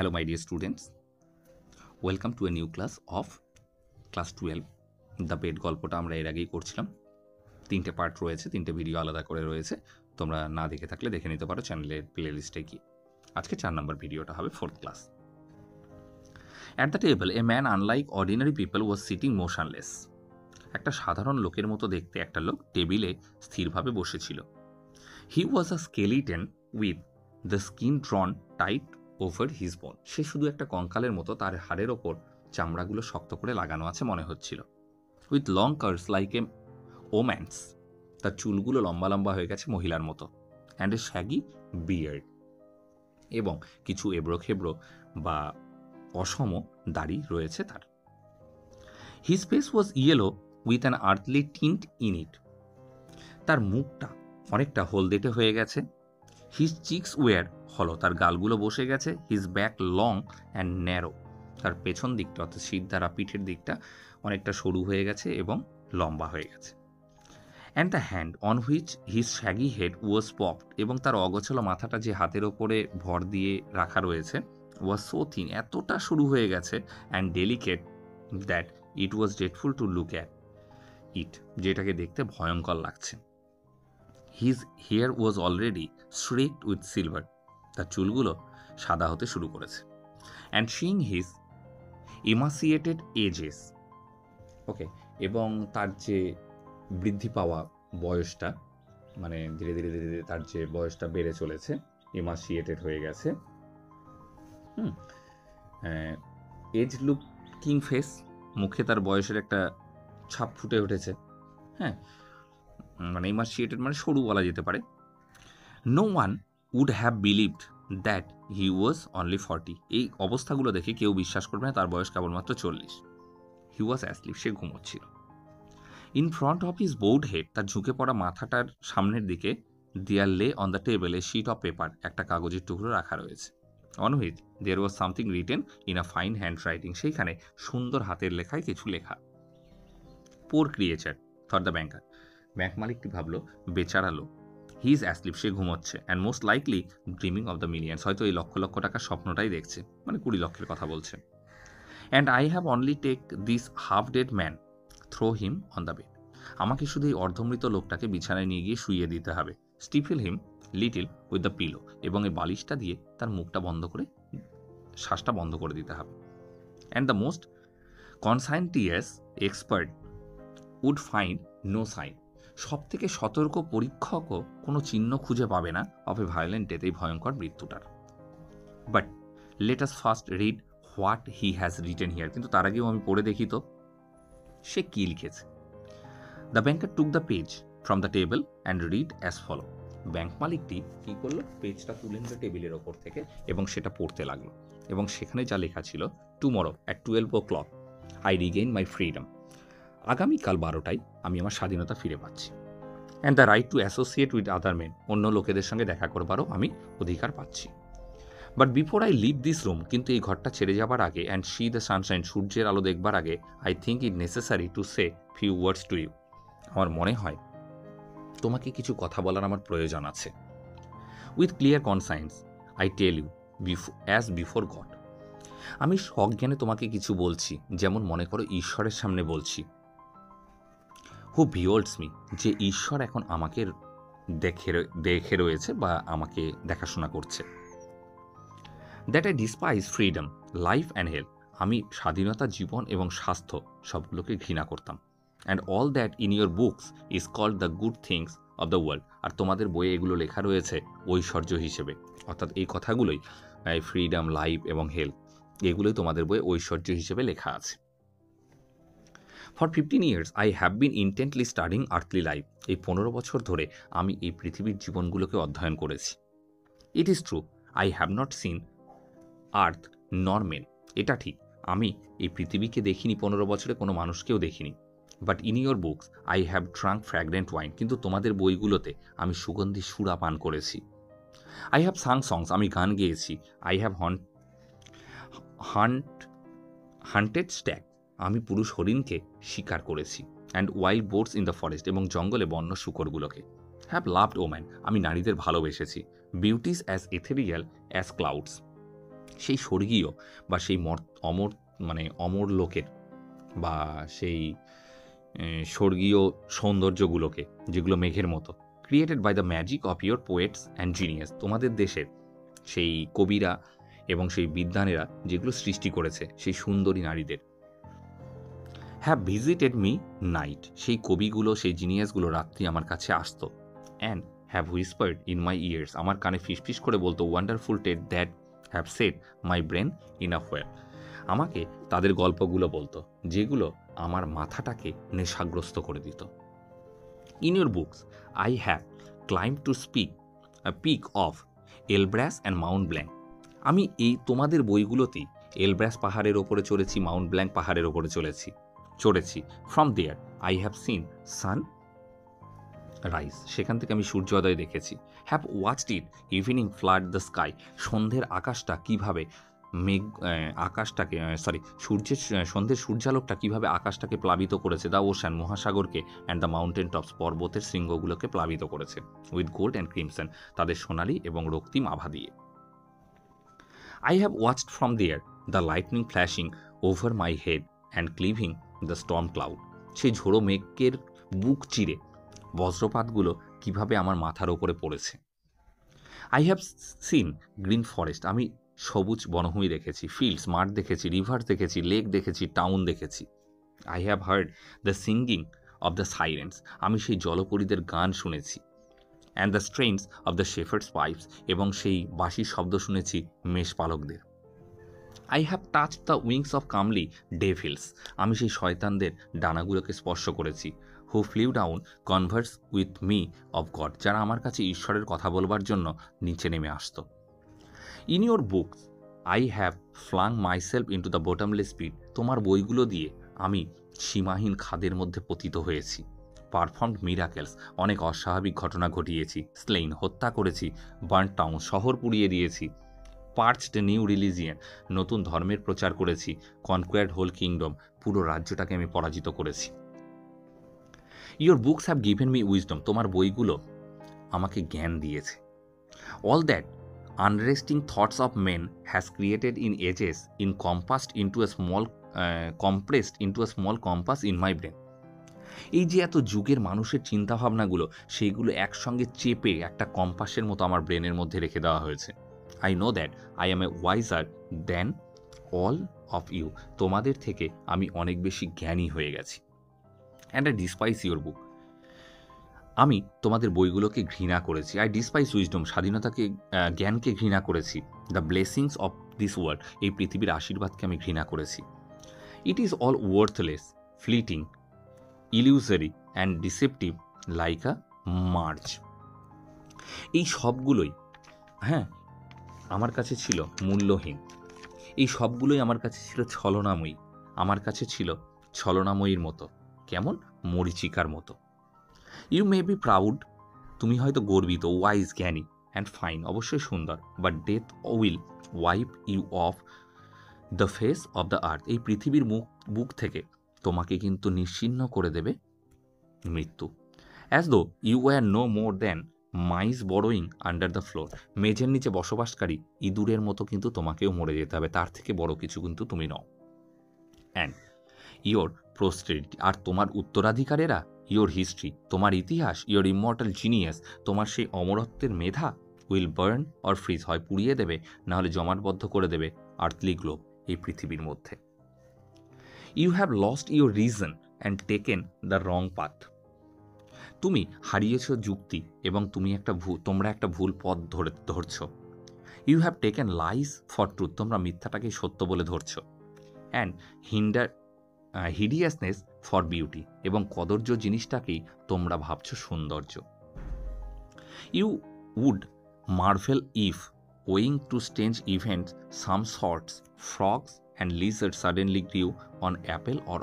Hello my dear students, welcome to a new class of class 12. The bed গল্পটা আমরা এর আগেই করছিলাম। 3টে পার্ট রয়েছে, 3টে ভিডিও আলাদা করে রয়েছে, তোমরা না দেখে থাকলে দেখে নিতে পারো চ্যানেলের প্লে লিস্টে গিয়ে। আজকে 4 নম্বর ভিডিওটা হবে 4th class. At the table a man unlike ordinary people was sitting motionless. একটা সাধারণ লোকের মতো দেখতে একটা লোক টেবিলে স্থিরভাবে বসেছিল। He was a skeleton with the skin drawn tight over his bone. সে শুধু একটা কঙ্কালের মতো, তার হাড়ের ওপর চামড়াগুলো শক্ত করে লাগানো আছে মনে হচ্ছিল। With long curls like a woman's, তার চুলগুলো লম্বা লম্বা হয়ে গেছে মহিলার মতো। অ্যান্ড এ শ্যাগি বিয়ার্ড, এবং কিছু এবড়ো খেবড়ো বা অসম দাড়ি রয়েছে তার। His face was yellow with an earthly tint in it. তার মুখটা অনেকটা হলদেটে হয়ে গেছে। হিজ চিক্স ওয়ার হলো, তার গালগুলো বসে গেছে। His back long and narrow, তার পেছন দিকটা অর্থাৎ শীত দ্বারা পিঠের দিকটা অনেকটা সরু হয়ে গেছে এবং লম্বা হয়ে গেছে। And the hand on which his shaggy head was popped, এবং তার অগোছালো মাথাটা যে হাতের ওপরে ভর দিয়ে রাখা রয়েছে ওয়াজ সো থিন, এতটা সরু হয়ে গেছে, and delicate that it was dreadful to look at it, যেটাকে দেখতে ভয়ঙ্কর লাগছে। His hair was already streaked with silver, তার চুলগুলো সাদা হতে শুরু করেছে। And seeing his emaciated ages, okay, এবং তার যে বৃদ্ধি পাওয়া বয়সটা, মানে ধীরে ধীরে ধীরে ধীরে তার যে বয়সটা বেড়ে চলেছে, ইমাসিয়েটেড হয়ে গেছে। এজ লুকিং ফেস, মুখে তার বয়সের একটা ছাপ ফুটে উঠেছে। হ্যাঁ, মানে ইমাসিয়েটেড মানে সরু বলা যেতে পারে। No one would have believed that he was only 40। এই অবস্থাগুলো দেখে কেউ বিশ্বাস করবে না তার বয়স কেবলমাত্র 40। হি ওয়াজ অ্যাসলিপ, সে ঘুমোচ্ছিল। In front of his bold head, তার ঝুঁকে পড়া মাথাটার সামনের দিকে there lay on the table a sheet of paper, একটা কাগজের টুকরো রাখা রয়েছে। On which there was something written in a fine hand writing, সেইখানে সুন্দর হাতের লেখায় কিছু লেখা। Poor creature for the banker, bank মালিকটি ভাবলো বেচারা লোক। হি ইজ অ্যাসলিপ, সে ঘুমোচ্ছে। And most likely dreaming of the millions, হয়তো এই লক্ষ লক্ষ টাকার স্বপ্নটাই দেখছে, মানে 20 লক্ষের কথা বলছে। And I have only take this half dead man, throw him on the bed. আমাকে শুধু এই অর্ধমৃত লোকটাকে বিছানায় নিয়ে গিয়ে শুইয়ে দিতে হবে। স্টিফেল হিম লিটিল উইথ দ্য পিলো, এবং এই বালিশটা দিয়ে তার মুখটা বন্ধ করে, শ্বাসটা বন্ধ করে দিতে হবে। And the most conscientious expert would find no sign, সব থেকে সতর্ক পরীক্ষকও কোনো চিহ্ন খুঁজে পাবে না অফ এ ভায়োলেন্ট ডেথ, এই ভয়ঙ্কর মৃত্যুটার। But let us first read what he has written here, কিন্তু তার আগেও আমি পড়ে দেখি তো সে কী লিখেছে। The banker took the page from the table and read as follow. Bank মালিকটি কী করলো, পেজটা তুলে নিল টেবিলের ওপর থেকে এবং সেটা পড়তে লাগলো। এবং সেখানে যা লেখা ছিল, tomorrow at 12 o'clock I regain my freedom, আগামীকাল 12টায় আমি আমার স্বাধীনতা ফিরে পাচ্ছি। And the right to associate with other men, অন্য লোকেদের সঙ্গে দেখা করবারও আমি অধিকার পাচ্ছি। But before I leave this room, কিন্তু এই ঘরটা ছেড়ে যাবার আগে, অ্যান্ড সি দ্য সানশাইন, সূর্যের আলো দেখবার আগে, I think it necessary to say few words to you, আমার মনে হয় তোমাকে কিছু কথা বলার আমার প্রয়োজন আছে। With clear conscience I tell you as before God, আমি সজ্ঞানে তোমাকে কিছু বলছি, যেমন মনে করো ঈশ্বরের সামনে বলছি। হু বিহোল্ডস মি, যে ঈশ্বর এখন আমাকে দেখে রয়েছে বা আমাকে দেখাশোনা করছে। That I despise freedom life and health, আমি স্বাধীনতা, জীবন এবং স্বাস্থ্য সবগুলোকে ঘৃণা করতাম। And all that in your books is called the good things of the world, আর তোমাদের বইয়ে এগুলো লেখা রয়েছে ঐশ্বর্য হিসেবে, অর্থাৎ এই কথাগুলোই, ফ্রিডম, লাইফ এবং হেলথ, এগুলোই তোমাদের বইয়ে ঐশ্বর্য হিসেবে লেখা আছে। For 15 years I have been ইন্টেন্টলি studying earthly life, এই 15 বছর ধরে আমি এই পৃথিবীর জীবনগুলোকে অধ্যয়ন করেছি। It is true I have not seen earth nor men, এটা ঠিক, আমি এই পৃথিবীকে দেখিনি, 15 বছরে কোনো মানুষকেও দেখিনি। But in your books I have drunk ফ্র্যাগ্রেন্ট wine, কিন্তু তোমাদের বইগুলোতে আমি সুগন্ধি সুরা পান করেছি। আই হ্যাভ সাং সংস, আমি গান গেয়েছি। আই হ্যাভ হান্টেড স্ট্যাগ, আমি পুরুষ হরিণকে শিকার করেছি। And wild boats in the forest, এবং জঙ্গলে বন্য শুকরগুলোকে। হ্যাভ লাভড ওম্যান, আমি নারীদের ভালোবেসেছি। বিউটিস অ্যাজ এথেরিয়াল অ্যাজ ক্লাউডস, সেই স্বর্গীয় বা সেই অমর অমর লোকের বা সেই স্বর্গীয় সৌন্দর্যগুলোকে, যেগুলো মেঘের মতো, created by the magic of your poets and genius, তোমাদের দেশের সেই কবিরা এবং সেই বিদ্বানেরা যেগুলো সৃষ্টি করেছে সেই সুন্দরী নারীদের, হ্যাভ ভিজিটেড মি নাইট, সেই কবিগুলো, সেই জিনিয়াসগুলো রাত্রি আমার কাছে আসতো, and have whispered in my ears, আমার কানে ফিসফিস করে বলতো, ওয়ান্ডারফুল টেট that have set my brain in a whirl, আমাকে তাদের গল্পগুলো বলতো যেগুলো আমার মাথাটাকে নেশাগ্রস্ত করে দিত। In your books I have climb to peak of Elbrus and Mount Blanc, আমি এই তোমাদের বইগুলোতেই এলব্রাস পাহাড়ের ওপরে চড়েছি, মাউন্ট ব্ল্যাঙ্ক পাহাড়ের ওপরে চড়েছি। From there I have seen sunrise, সেখান থেকে আমি সূর্যোদয় দেখেছি। Have watched it evening flood the sky, সন্ধ্যের আকাশটা কীভাবে সন্ধ্যের সূর্যালোকটা কীভাবে আকাশটাকে প্লাবিত করেছে, দ্য ওশান, মহাসাগরকে, অ্যান্ড দ্য মাউন্টেন টপস, পর্বতের শৃঙ্গগুলোকে প্লাবিত করেছে, উইথ গোল্ড অ্যান্ড ক্রিমসন, তাদের সোনালি এবং রক্তিম আভা দিয়ে। I have watched from there the lightning flashing over my head and cleaving the storm cloud, সেই ঝোড়ো মেঘের বুক চিরে বজ্রপাতগুলো কিভাবে আমার মাথার ওপরে পড়েছে। I have seen green forest, আমি সবুজ বনভূমি দেখেছি, ফিল্ডস, মাঠ দেখেছি, রিভার দেখেছি, লেক দেখেছি, টাউন দেখেছি। I have heard the singing of the sirens, আমি সেই জলপরীদের গান শুনেছি, and the strains of the shepherd's pipes, এবং সেই বাঁশির শব্দ শুনেছি মেষপালকদের। I have touched the wings of comely devils, আমি সেই শয়তানদের ডানাগুলোকে স্পর্শ করেছি, who flew down converse with me of God, যারা আমার কাছে ঈশ্বরের কথা বলবার জন্য নিচে নেমে আসতো। In your books I have flung myself into the bottomless pit, তোমার বইগুলো দিয়ে আমি সীমাহীন খাদের মধ্যে পতিত হয়েছি। পারফর্মড মিরাকেলস, অনেক অস্বাভাবিক ঘটনা ঘটিয়েছি। স্লেইন, হত্যা করেছি। বার্ন টাউন, শহর পুড়িয়ে দিয়েছি। পার্চড নিউ রিলিজিয়ান, নতুন ধর্মের প্রচার করেছি। কনকোয়ার্ড হোল কিংডম, পুরো রাজ্যটাকে আমি পরাজিত করেছি। Your books have given me wisdom, তোমার বইগুলো আমাকে জ্ঞান দিয়েছে। All that unresting thoughts of men has created in ages compressed into a small compass in my brain, এই যে এত যুগের মানুষের চিন্তাভাবনাগুলো, সেইগুলো একসঙ্গে চেপে একটা কম্পাসের মতো আমার ব্রেনের মধ্যে রেখে দেওয়া হয়েছে। I know that I am a wiser than all of you, তোমাদের থেকে আমি অনেক বেশি জ্ঞানী হয়ে গেছি। And I despise your book, আমি তোমাদের বইগুলোকে ঘৃণা করেছি। আই ডিসপাইস উইজডম, স্বাধীনতাকে, জ্ঞানকে ঘৃণা করেছি। The blessings of this world, এই পৃথিবীর আশীর্বাদকে আমি ঘৃণা করেছি। It is all worthless, fleeting, illusory and deceptive like a march, এই সবগুলোই আমার কাছে ছিল মূল্যহীন, এই সবগুলোই আমার কাছে ছিল ছলনাময়ী, আমার কাছে ছিল ছলনাময়ীর মতো, কেমন মরীচিকার মতো। ইউ মে বি প্রাউড, তুমি হয়তো গর্বিত, ওয়াইজ, জ্ঞানী, অ্যান্ড ফাইন, অবশ্যই সুন্দর, but death will wipe you off the face of the earth, এই পৃথিবীর বুক থেকে তোমাকে কিন্তু নিশ্চিহ্ন করে দেবে মৃত্যু। As though you were no more than mice burrowing under the floor, মেঝের নিচে বসবাসকারী ইঁদুরের মতো কিন্তু তোমাকেও মরে যেতে হবে, তার থেকে বড় কিছু কিন্তু তুমি নও। অ্যান্ড ইয়োর পোস্টেরিটি, আর তোমার উত্তরাধিকারেরা, ইয়োর হিস্ট্রি, তোমার ইতিহাস, ইয়োর ইমর্টাল জিনিয়াস, তোমার সেই অমরত্বের মেধা, উইল বার্ন অর ফ্রিজ, হয় পুড়িয়ে দেবে, নাহলে জমাটবদ্ধ করে দেবে আর্থলি গ্লোব, এই পৃথিবীর মধ্যে। You have lost your reason and taken the wrong path, তুমি হারিয়েছ যুক্তি এবং তোমরা একটা ভুল পথ ধরছ। You have taken lies for truth, তোমরা মিথ্যাটাকেই সত্য বলে ধরছ। অ্যান্ড হিডিয়াসনেস ফর বিউটি, এবং কদর্য জিনিসটাকেই তোমরা ভাবছ সৌন্দর্য। You would marvel if owing to strange events some sorts frogs and lizard suddenly grew on apple or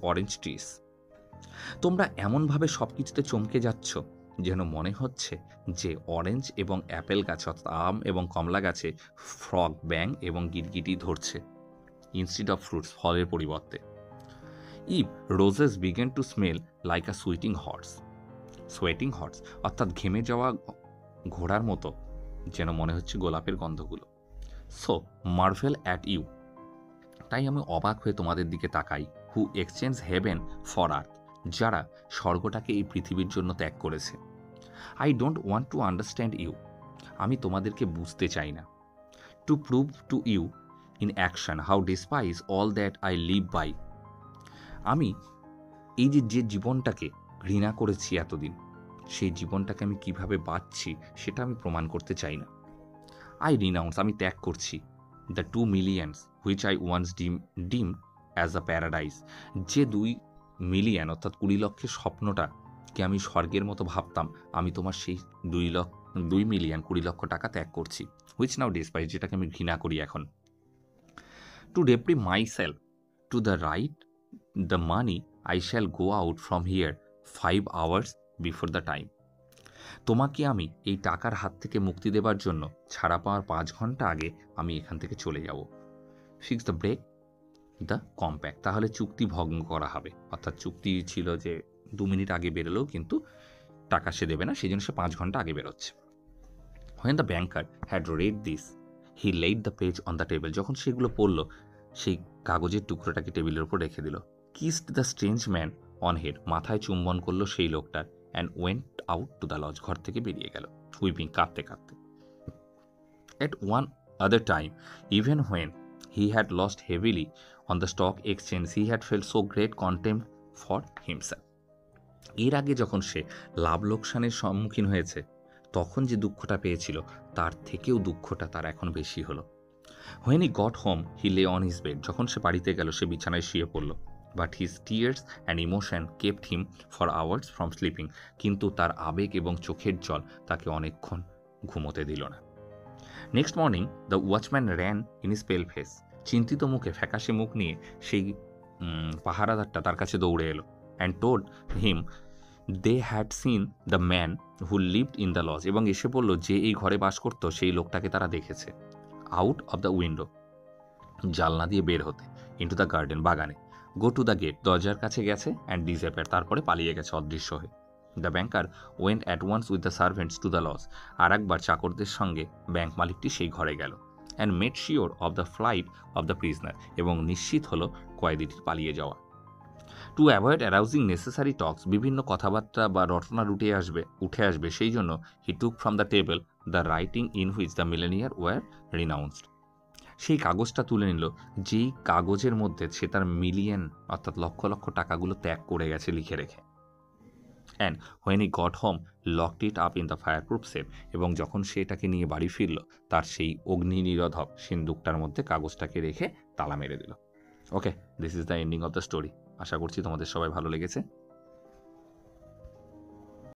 orange trees, তোমরা এমনভাবে সব কিছুতে চমকে যাচ্ছ যেন মনে হচ্ছে যে অরেঞ্জ এবং অ্যাপেল গাছ, অর্থাৎ আম এবং কমলা গাছে ফ্রগ, ব্যাং এবং গিটগিটি ধরছে, ইনস্টিড অফ ফ্রুটস, ফলের পরিবর্তে। If roses begin to smell like a sweating horse, অর্থাৎ ঘেমে যাওয়া ঘোড়ার মতো যেন মনে হচ্ছে গোলাপের গন্ধগুলো। সো মার্ভেল অ্যাট ইউ, তাই আমি অবাক হয়ে তোমাদের দিকে তাকাই, who exchange heaven for earth, যারা স্বর্গটাকে এই পৃথিবীর জন্য ত্যাগ করেছে। I don't want to understand you, আমি তোমাদেরকে বুঝতে চাই না। To prove to you in action how despise all that I live by, আমি এই যে জীবনটাকে ঘৃণা করেছি এতদিন, সেই জীবনটাকে আমি কিভাবে বাঁচছি সেটা আমি প্রমাণ করতে চাই না। আই রিনাউন্স, আমি ত্যাগ করছি the 2 millions which I once deem as a paradise, যে 2 মিলিয়ন অর্থাৎ 20 লক্ষের স্বপ্নটাকে আমি স্বর্গের মতো ভাবতাম, আমি তোমার সেই 2 মিলিয়ন 20 লক্ষ টাকা ত্যাগ করছি। হুইচ নাও ডিসপাইজ, যেটাকে আমি ঘৃণা করি এখন। To deprive myself to the right the money I shall go out from here 5 hours before the time, তোমাকে আমি এই টাকার হাত থেকে মুক্তি দেবার জন্য ছাড়া পাওয়ার 5 ঘন্টা আগে আমি এখান থেকে চলে যাব। Fix the break the compact, তাহলে চুক্তি ভঙ্গ করা হবে, অর্থাৎ চুক্তি ছিল যে 2 মিনিট আগে বেরোলেও কিন্তু টাকা সে দেবে না, সেই জন্য সে 5 ঘন্টা আগে বেরোচ্ছে। When the banker had red this he laid the page on the table, যখন সেগুলো পড়ল সেই কাগজের টুকরোটাকে টেবিলের উপর রেখে দিল। Kissed the strange man on head, মাথায় চুম্বন করলো সেই লোকটার। And went out to the lodge, ঘর থেকে বেরিয়ে গেল উইপিং, কাঁদতে কাঁদতে। At one other time, even when he had lost heavily on the stock exchange, he had felt so great contempt for himself. এর আগে যখন সে লাভ লোকসানের সম্মুখীন হয়েছে, তখন যে দুঃখটা পেয়েছিল তার থেকেও দুঃখটা তার এখন বেশি হলো। When he got home, he lay on his bed, যখন সে বাড়িতে গেল সে বিছানায় শুয়ে পড়ল। But his tears and emotion kept him for hours from sleeping, কিন্তু তার আবেগ এবং চোখের জল তাকে অনেকক্ষণ ঘুমোতে দিল না। Next morning the watchman ran in his পেল ফেস, চিন্তিত মুখে ফ্যাকাশে মুখ নিয়ে সেই পাহারাদারটা তার কাছে দৌড়ে এলো। And told him they had seen the man who lived in the lodge, এবং এসে বলল যে এই ঘরে বাস করতো সেই লোকটাকে তারা দেখেছে। আউট অফ দ্য উইন্ডো, জানলা দিয়ে বের হতে। ইন্টু দ্য গার্ডেন, বাগানে। গো টু দ্য গেট, দরজার কাছে গেছে। অ্যান্ড ডিসঅ্যাপিয়ার, তারপরে পালিয়ে গেছে অদৃশ্য হয়ে। The banker went at once with the servants to the lodge, আর একবার চাকরদের সঙ্গে ব্যাংক মালিকটি সেই ঘরে গেল। And made sure of the flight of the prisoner, এবং নিশ্চিত হলো কয়েদিটির পালিয়ে যাওয়া। To avoid arousing necessary talks, বিভিন্ন কথাবার্তা বা রটনা উঠে আসবে সেই জন্য he took from the table the writing in which the millionaire were renounced, সেই কাগজটা তুলে নিল যেই কাগজের মধ্যে সে তার মিলিয়ন অর্থাৎ লক্ষ লক্ষ টাকাগুলো ত্যাগ করে গেছে লিখে রেখে। And when he goat home locked it up in the fire proof safe, এবং যখন সে এটাকে নিয়ে বাড়ি ফিরল তার সেই অগ্নি নিরোধক সিন্দুকটার মধ্যে কাগজটাকে রেখে তালা মেরে দিল। Okay, this is the ending of the story. আশা করছি তোমাদের সবাই ভালো লেগেছে।